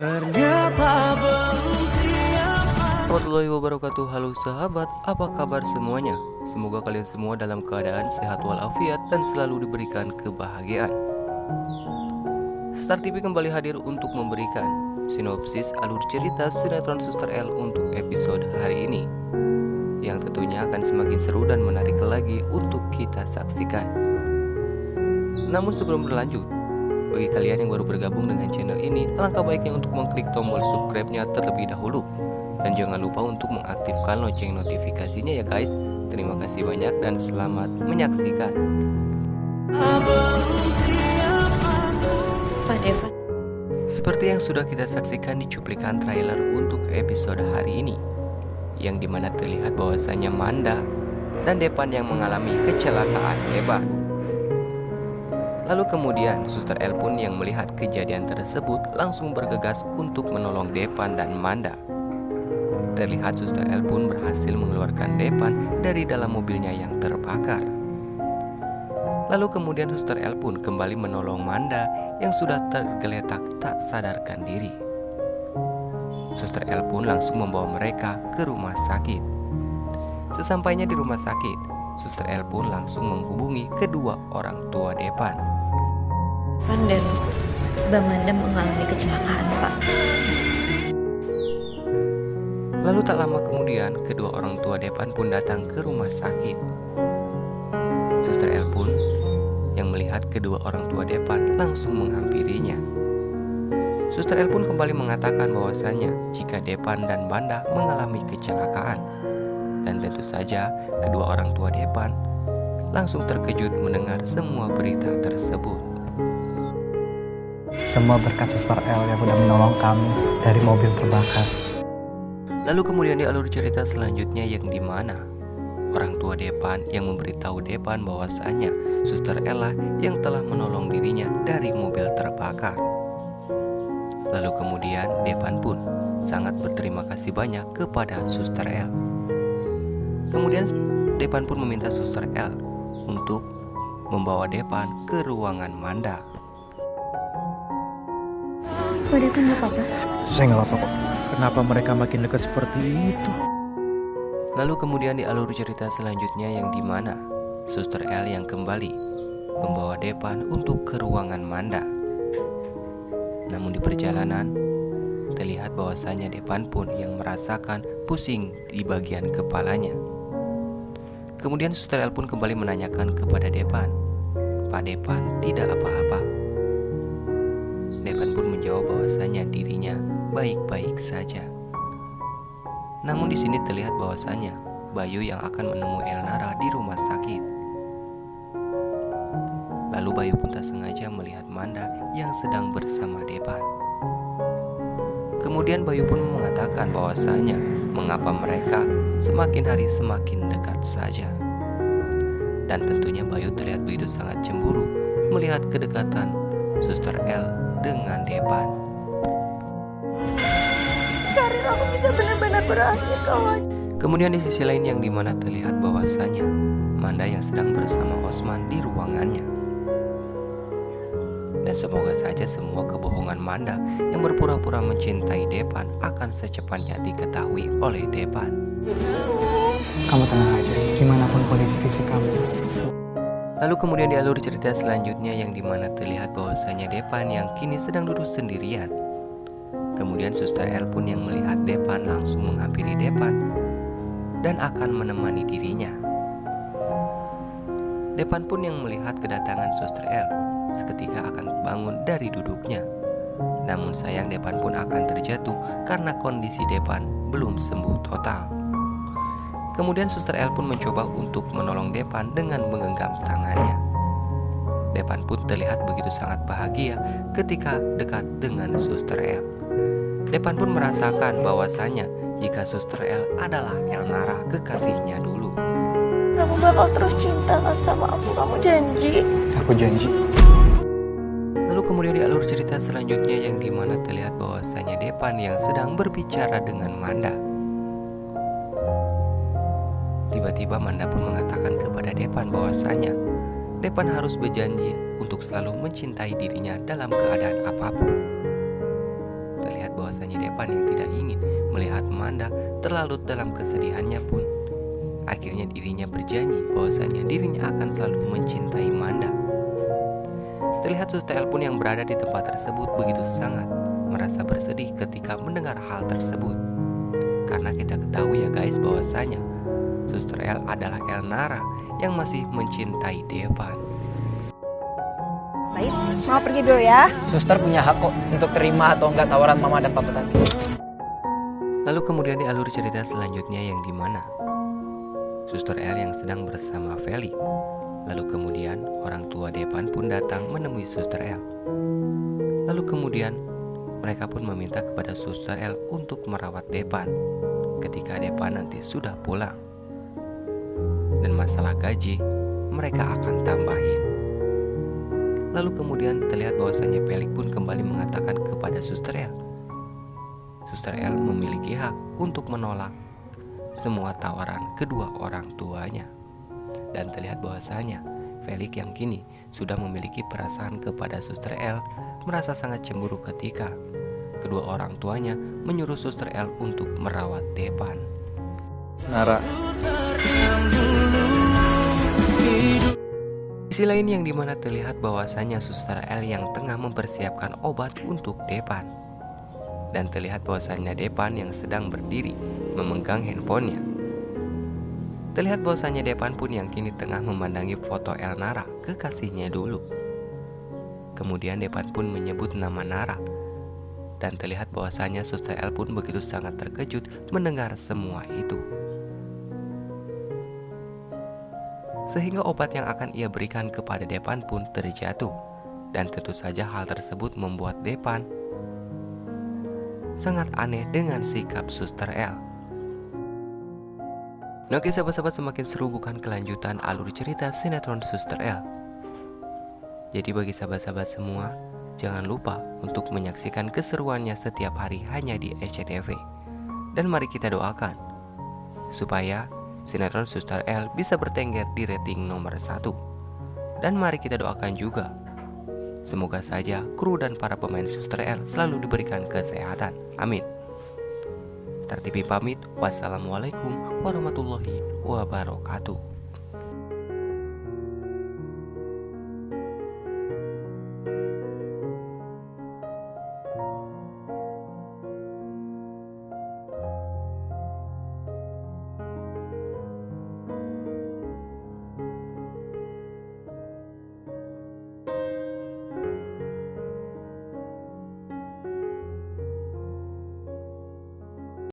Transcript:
Ternyata belum siap. Warahmatullahi wabarakatuh. Halo sahabat, apa kabar semuanya? Semoga kalian semua dalam keadaan sehat walafiat dan selalu diberikan kebahagiaan. Star TV kembali hadir untuk memberikan sinopsis alur cerita sinetron Suster L untuk episode hari ini, yang tentunya akan semakin seru dan menarik lagi untuk kita saksikan. Namun sebelum berlanjut, bagi kalian yang baru bergabung dengan channel ini, alangkah baiknya untuk mengklik tombol subscribe-nya terlebih dahulu. Dan jangan lupa untuk mengaktifkan lonceng notifikasinya ya guys. Terima kasih banyak dan selamat menyaksikan. Pak Devan, Seperti yang sudah kita saksikan di cuplikan trailer untuk episode hari ini, yang dimana terlihat bahwasanya Manda dan Depan yang mengalami kecelakaan hebat. Lalu kemudian Suster L pun yang melihat kejadian tersebut langsung bergegas untuk menolong Depan dan Manda. Terlihat Suster L pun berhasil mengeluarkan Depan dari dalam mobilnya yang terbakar. Lalu kemudian Suster L pun kembali menolong Manda yang sudah tergeletak tak sadarkan diri. Suster L pun langsung membawa mereka ke rumah sakit. Sesampainya di rumah sakit, Suster L pun langsung menghubungi kedua orang tua Depan. Van dan Mbak Manda mengalami kecelakaan, Pak. Lalu tak lama kemudian, kedua orang tua Depan pun datang ke rumah sakit. Suster L pun yang melihat kedua orang tua Depan langsung menghampirinya. Suster L pun kembali mengatakan bahwasanya jika Depan dan Manda mengalami kecelakaan. Dan tentu saja kedua orang tua Depan langsung terkejut mendengar semua berita tersebut. Semua berkat Suster L yang sudah menolong kami dari mobil terbakar. Lalu kemudian di alur cerita selanjutnya yang dimana orang tua Depan yang memberitahu Depan bahwasanya Suster L lah yang telah menolong dirinya dari mobil terbakar. Lalu kemudian Depan pun sangat berterima kasih banyak kepada Suster L. Kemudian Depan pun meminta Suster L untuk membawa Depan ke ruangan Manda. Pak Devan nggak apa-apa? Saya nggak apa-apa kok. Kenapa mereka makin dekat seperti itu? Lalu kemudian di alur cerita selanjutnya yang dimana Suster L yang kembali membawa Depan untuk ke ruangan Manda. Namun di perjalanan terlihat bahwasanya Depan pun yang merasakan pusing di bagian kepalanya. Kemudian Suster L pun kembali menanyakan kepada Depan, "Pak Depan tidak apa-apa?" Depan pun menjawab bahwasanya dirinya baik-baik saja. Namun di sini terlihat bahwasanya Bayu yang akan menemui Elnara di rumah sakit. Lalu Bayu pun tak sengaja melihat Manda yang sedang bersama Depan. Kemudian Bayu pun mengatakan bahwasanya mengapa mereka semakin hari semakin dekat saja. Dan tentunya Bayu terlihat begitu sangat cemburu melihat kedekatan Suster L dengan Depan. Karir aku bisa benar-benar berakhir, kawan. Kemudian di sisi lain yang dimana terlihat bahwasanya Manda yang sedang bersama Osman di ruangannya. Dan semoga saja semua kebohongan Manda yang berpura-pura mencintai Depan akan secepatnya diketahui oleh Depan. Kamu tenang aja, gimana pun kondisi fisik kamu. Lalu kemudian di alur cerita selanjutnya yang dimana terlihat bahwasanya Depan yang kini sedang duduk sendirian. Kemudian Suster L pun yang melihat Depan langsung menghampiri Depan dan akan menemani dirinya. Depan pun yang melihat kedatangan Suster L seketika akan bangun dari duduknya. Namun sayang Depan pun akan terjatuh karena kondisi Depan belum sembuh total. Kemudian Suster L pun mencoba untuk menolong Depan dengan menggenggam tangannya. Depan pun terlihat begitu sangat bahagia ketika dekat dengan Suster L. Depan pun merasakan bahwasanya jika Suster L adalah Elnara kekasihnya dulu. Kamu bakal terus cinta kan sama aku, kamu janji? Aku janji. Lalu kemudian di alur cerita selanjutnya yang dimana terlihat bahwasanya Depan yang sedang berbicara dengan Manda. Tiba-tiba Manda pun mengatakan kepada Depan bahwasanya Depan harus berjanji untuk selalu mencintai dirinya dalam keadaan apapun. terlihat bahwasanya Depan yang tidak ingin melihat Manda terlalu dalam kesedihannya pun akhirnya dirinya berjanji bahwasanya dirinya akan selalu mencintai Manda. Terlihat Suster L pun yang berada di tempat tersebut begitu sangat merasa bersedih ketika mendengar hal tersebut. Karena kita ketahui ya guys bahwasanya Suster L adalah Elnara yang masih mencintai Depan. Baik, mau pergi dulu ya. Suster punya hak kok untuk terima atau enggak tawaran mama dan papa tadi. Lalu kemudian di alur cerita selanjutnya yang dimana Suster L yang sedang bersama Feli. Lalu kemudian orang tua Depan pun datang menemui Suster L. Lalu kemudian mereka pun meminta kepada Suster L untuk merawat Depan ketika Depan nanti sudah pulang. Dan masalah gaji mereka akan tambahin. Lalu kemudian terlihat bahwasanya Felix pun kembali mengatakan kepada Suster L, Suster L memiliki hak untuk menolak semua tawaran kedua orang tuanya. Dan terlihat bahwasanya Felix yang kini sudah memiliki perasaan kepada Suster L merasa sangat cemburu ketika kedua orang tuanya menyuruh Suster L untuk merawat Depan. Nara, Di sisi lain yang dimana terlihat bahwasanya Suster L yang tengah mempersiapkan obat untuk Depan. Dan terlihat bahwasanya Depan yang sedang berdiri memegang handphonenya. Terlihat bahwasanya Depan pun yang kini tengah memandangi foto Elnara kekasihnya dulu. Kemudian Depan pun menyebut nama Nara. Dan terlihat bahwasanya Suster L pun begitu sangat terkejut mendengar semua itu. Sehingga obat yang akan ia berikan kepada Depan pun terjatuh. Dan tentu saja hal tersebut membuat Depan sangat aneh dengan sikap Suster L. Nah, oke sahabat-sahabat, semakin seru bukan kelanjutan alur cerita sinetron Suster L. Jadi bagi sahabat-sahabat semua, jangan lupa untuk menyaksikan keseruannya setiap hari hanya di SCTV. Dan mari kita doakan supaya sinetron Suster L bisa bertengger di rating nomor 1. Dan mari kita doakan juga semoga saja kru dan para pemain Suster L selalu diberikan kesehatan. Amin. Star TV pamit. Wassalamualaikum warahmatullahi wabarakatuh.